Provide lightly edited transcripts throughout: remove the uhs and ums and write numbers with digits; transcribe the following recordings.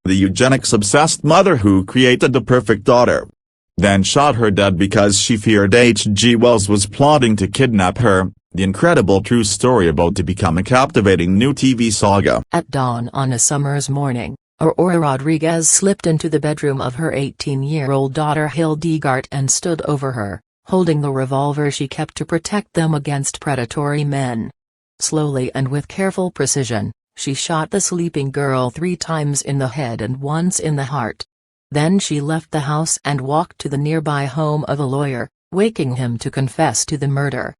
the eugenics-obsessed mother who created the perfect daughter, then shot her dead because she feared H.G. Wells was plotting to kidnap her. The incredible true story about to become a captivating new TV saga. At dawn on a summer's morning, Aurora Rodriguez slipped into the bedroom of her 18-year-old daughter Hildegart and stood over her, holding the revolver she kept to protect them against predatory men. Slowly and with careful precision, she shot the sleeping girl 3 times in the head and once in the heart. Then she left the house and walked to the nearby home of a lawyer, waking him to confess to the murder.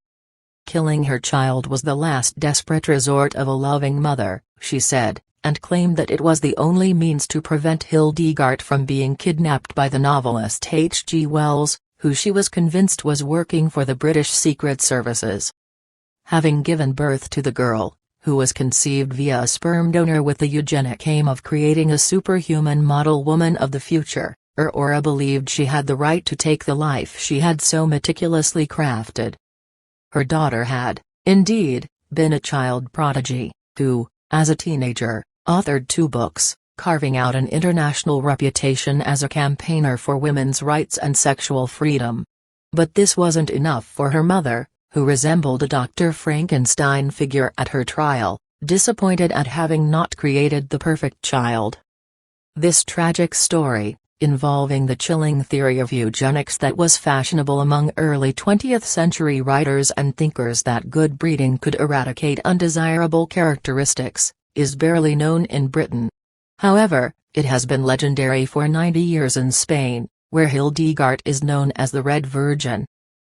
Killing her child was the last desperate resort of a loving mother, she said, and claimed that it was the only means to prevent Hildegart from being kidnapped by the novelist H.G. Wells, who she was convinced was working for the British Secret Services. Having given birth to the girl, who was conceived via a sperm donor with the eugenic aim of creating a superhuman model woman of the future, Aurora believed she had the right to take the life she had so meticulously crafted. Her daughter had, indeed, been a child prodigy, who, as a teenager, authored 2 books, carving out an international reputation as a campaigner for women's rights and sexual freedom. But this wasn't enough for her mother, who resembled a Dr. Frankenstein figure at her trial, disappointed at having not created the perfect child. This tragic story, involving the chilling theory of eugenics that was fashionable among early 20th century writers and thinkers that good breeding could eradicate undesirable characteristics, is barely known in Britain. However, it has been legendary for 90 years in Spain, where Hildegart is known as the Red Virgin.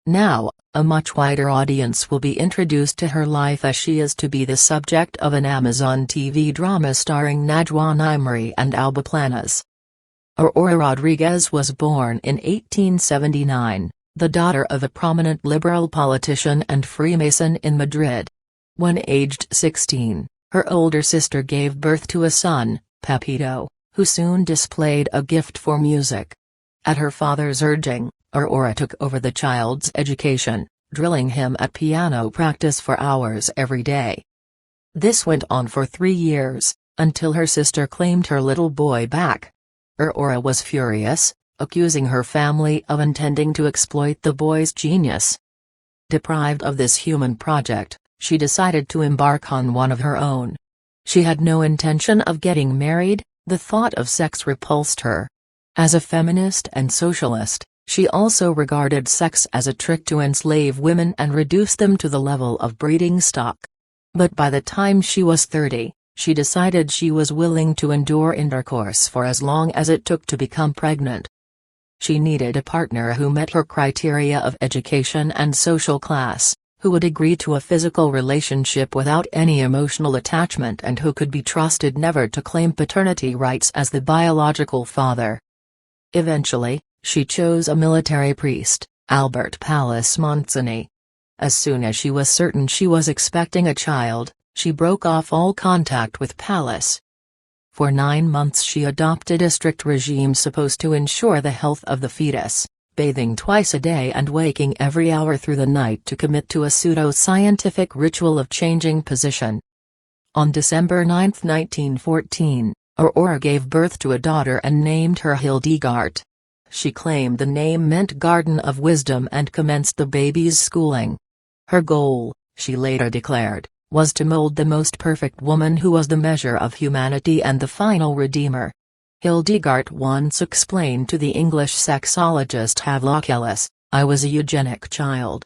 Now, a much wider audience will be introduced to her life as she is to be the subject of an Amazon TV drama starring Najwa Imri and Alba Planas. Aurora Rodriguez was born in 1879, the daughter of a prominent liberal politician and Freemason in Madrid. When aged 16, her older sister gave birth to a son, Pepito, who soon displayed a gift for music. At her father's urging, Aurora took over the child's education, drilling him at piano practice for hours every day. This went on for 3 years, until her sister claimed her little boy back. Aurora was furious, accusing her family of intending to exploit the boy's genius. Deprived of this human project, she decided to embark on one of her own. She had no intention of getting married, the thought of sex repulsed her. As a feminist and socialist, she also regarded sex as a trick to enslave women and reduce them to the level of breeding stock. But by the time she was 30, she decided she was willing to endure intercourse for as long as it took to become pregnant. She needed a partner who met her criteria of education and social class, who would agree to a physical relationship without any emotional attachment and who could be trusted never to claim paternity rights as the biological father. Eventually, she chose a military priest, Albert Pallas Montseny. As soon as she was certain she was expecting a child, she broke off all contact with Pallas. For 9 months she adopted a strict regime supposed to ensure the health of the fetus, bathing twice a day and waking every hour through the night to commit to a pseudo-scientific ritual of changing position. On December 9, 1914, Aurora gave birth to a daughter and named her Hildegart. She claimed the name meant Garden of Wisdom and commenced the baby's schooling. Her goal, she later declared, was to mold the most perfect woman who was the measure of humanity and the final redeemer. Hildegart once explained to the English sexologist Havelock Ellis, "I was a eugenic child."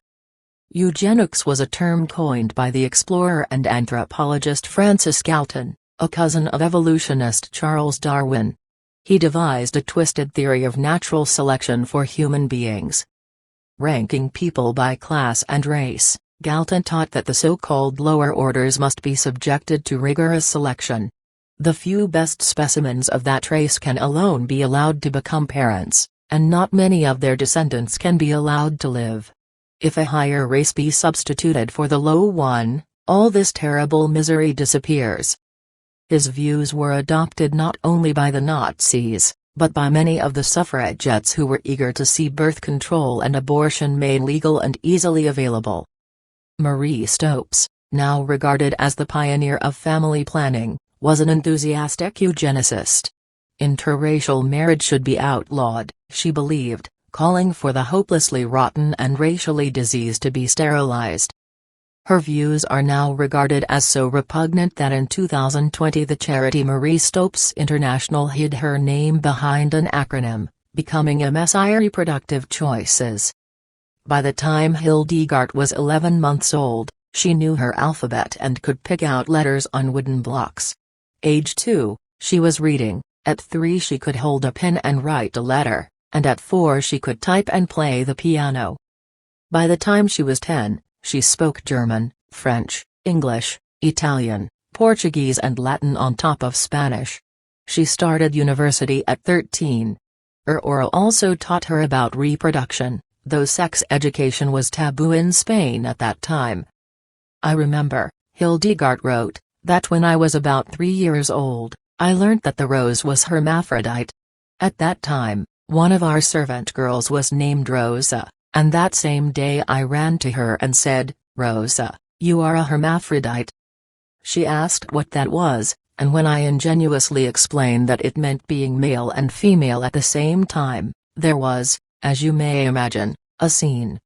Eugenics was a term coined by the explorer and anthropologist Francis Galton, a cousin of evolutionist Charles Darwin. He devised a twisted theory of natural selection for human beings. Ranking people by class and race, Galton taught that the so-called lower orders must be subjected to rigorous selection. The few best specimens of that race can alone be allowed to become parents, and not many of their descendants can be allowed to live. If a higher race be substituted for the low one, all this terrible misery disappears. His views were adopted not only by the Nazis, but by many of the suffragettes who were eager to see birth control and abortion made legal and easily available. Marie Stopes, now regarded as the pioneer of family planning, was an enthusiastic eugenicist. interracial marriage should be outlawed, she believed, calling for the hopelessly rotten and racially diseased to be sterilized. Her views are now regarded as so repugnant that in 2020 the charity Marie Stopes International hid her name behind an acronym, becoming MSI Reproductive Choices. By the time Hildegart was 11 months old, she knew her alphabet and could pick out letters on wooden blocks. Age 2, she was reading, at 3 she could hold a pen and write a letter, and at 4 she could type and play the piano. By the time she was 10, she spoke German, French, English, Italian, Portuguese and Latin on top of Spanish. She started university at 13. Aurora also taught her about reproduction, though sex education was taboo in Spain at that time. I remember, Hildegart wrote, that when I was about 3 years old, I learnt that the rose was hermaphrodite. At that time, one of our servant girls was named Rosa, and that same day I ran to her and said, "Rosa, you are a hermaphrodite." She asked what that was, and when I ingenuously explained that it meant being male and female at the same time, there was, as you may imagine, a scene.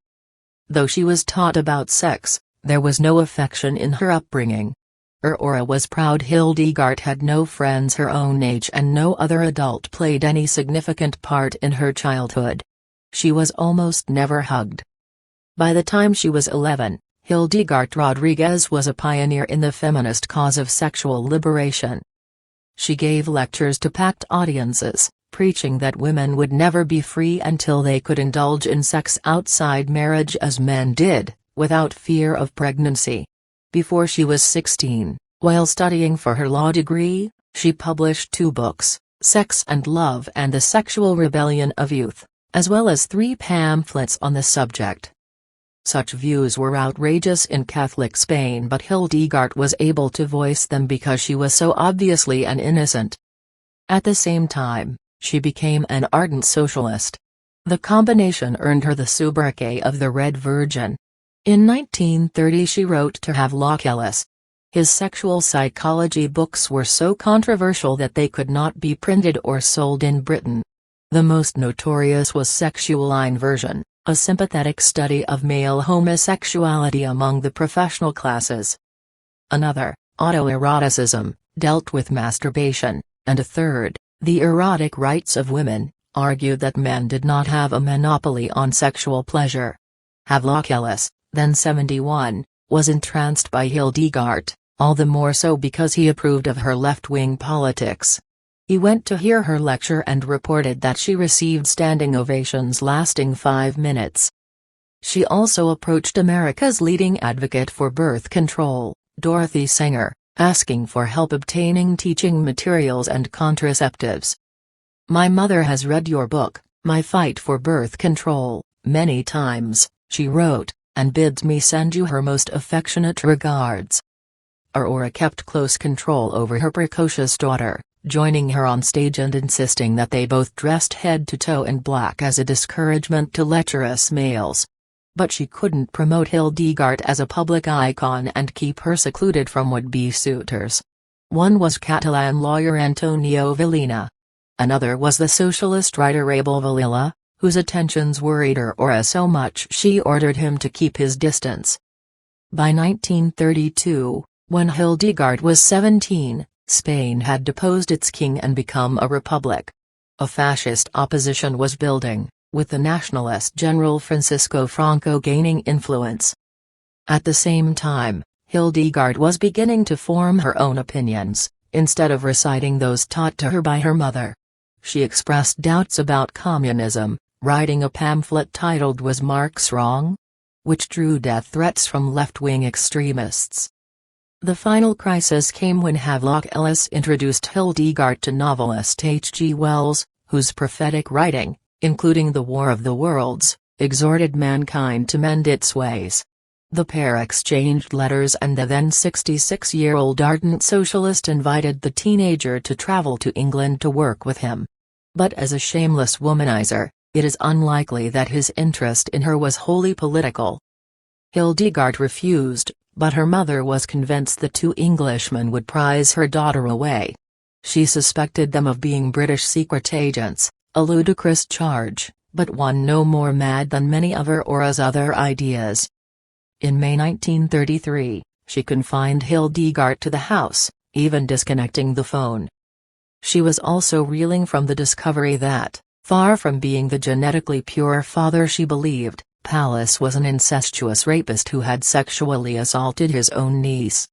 Though she was taught about sex, there was no affection in her upbringing. Aurora was proud Hildegart had no friends her own age and no other adult played any significant part in her childhood. She was almost never hugged. By the time she was 11, Hildegart Rodriguez was a pioneer in the feminist cause of sexual liberation. She gave lectures to packed audiences, preaching that women would never be free until they could indulge in sex outside marriage as men did, without fear of pregnancy. Before she was 16, while studying for her law degree, she published 2 books, Sex and Love and the Sexual Rebellion of Youth, as well as 3 pamphlets on the subject. Such views were outrageous in Catholic Spain, but Hildegart was able to voice them because she was so obviously an innocent. At the same time, she became an ardent socialist. The combination earned her the sobriquet of the Red Virgin. In 1930 she wrote to Havelock Ellis. His sexual psychology books were so controversial that they could not be printed or sold in Britain. The most notorious was Sexual Inversion, a sympathetic study of male homosexuality among the professional classes. Another, Autoeroticism, dealt with masturbation, and a third, The Erotic Rights of Women, argued that men did not have a monopoly on sexual pleasure. Havelock Ellis, then 71, was entranced by Hildegart, all the more so because he approved of her left-wing politics. He went to hear her lecture and reported that she received standing ovations lasting 5 minutes. She also approached America's leading advocate for birth control, Dorothy Sanger, asking for help obtaining teaching materials and contraceptives. "My mother has read your book, My Fight for Birth Control, many times," she wrote, "and bids me send you her most affectionate regards." Aurora kept close control over her precocious daughter, joining her on stage and insisting that they both dressed head to toe in black as a discouragement to lecherous males. But she couldn't promote Hildegart as a public icon and keep her secluded from would-be suitors. One was Catalan lawyer Antonio Villena. Another was the socialist writer Abel Valilla, whose attentions worried Aurora so much she ordered him to keep his distance. By 1932, when Hildegart was 17, Spain had deposed its king and become a republic. A fascist opposition was building, with the nationalist General Francisco Franco gaining influence. At the same time, Hildegart was beginning to form her own opinions, instead of reciting those taught to her by her mother. She expressed doubts about communism, writing a pamphlet titled Was Marx Wrong?, which drew death threats from left-wing extremists. The final crisis came when Havelock Ellis introduced Hildegart to novelist H. G. Wells, whose prophetic writing, including The War of the Worlds, exhorted mankind to mend its ways. The pair exchanged letters and the then 66-year-old ardent socialist invited the teenager to travel to England to work with him. But as a shameless womanizer, it is unlikely that his interest in her was wholly political. Hildegart refused, but her mother was convinced the 2 Englishmen would prize her daughter away. She suspected them of being British secret agents, a ludicrous charge, but one no more mad than many of Aurora's other ideas. In May 1933, she confined Hildegart to the house, even disconnecting the phone. She was also reeling from the discovery that, far from being the genetically pure father she believed, Pallas was an incestuous rapist who had sexually assaulted his own niece.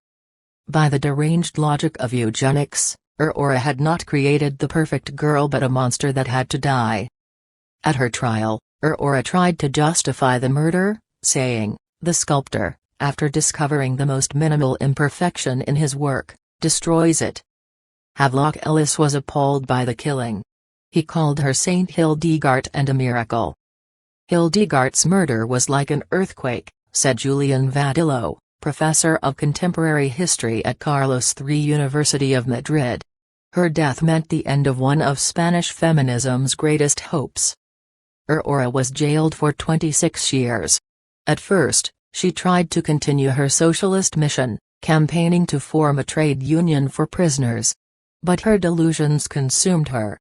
By the deranged logic of eugenics, Aurora had not created the perfect girl but a monster that had to die. At her trial, Aurora tried to justify the murder, saying, "The sculptor, after discovering the most minimal imperfection in his work, destroys it." Havelock Ellis was appalled by the killing. He called her Saint Hildegart and a miracle. "Hildegart's murder was like an earthquake," said Julian Vadillo, professor of contemporary history at Carlos III University of Madrid. Her death meant the end of one of Spanish feminism's greatest hopes. Aurora was jailed for 26 years. At first, she tried to continue her socialist mission, campaigning to form a trade union for prisoners. But her delusions consumed her.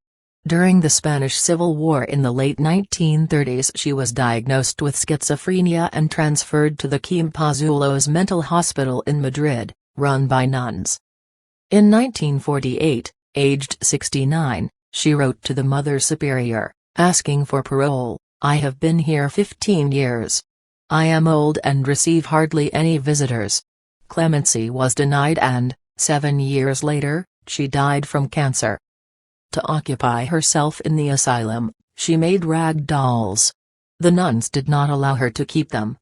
During the Spanish Civil War in the late 1930s she was diagnosed with schizophrenia and transferred to the Quim mental hospital in Madrid, run by nuns. In 1948, aged 69, she wrote to the Mother Superior, asking for parole. "I have been here 15 years. I am old and receive hardly any visitors." Clemency was denied and, 7 years later, she died from cancer. To occupy herself in the asylum, she made rag dolls. The nuns did not allow her to keep them,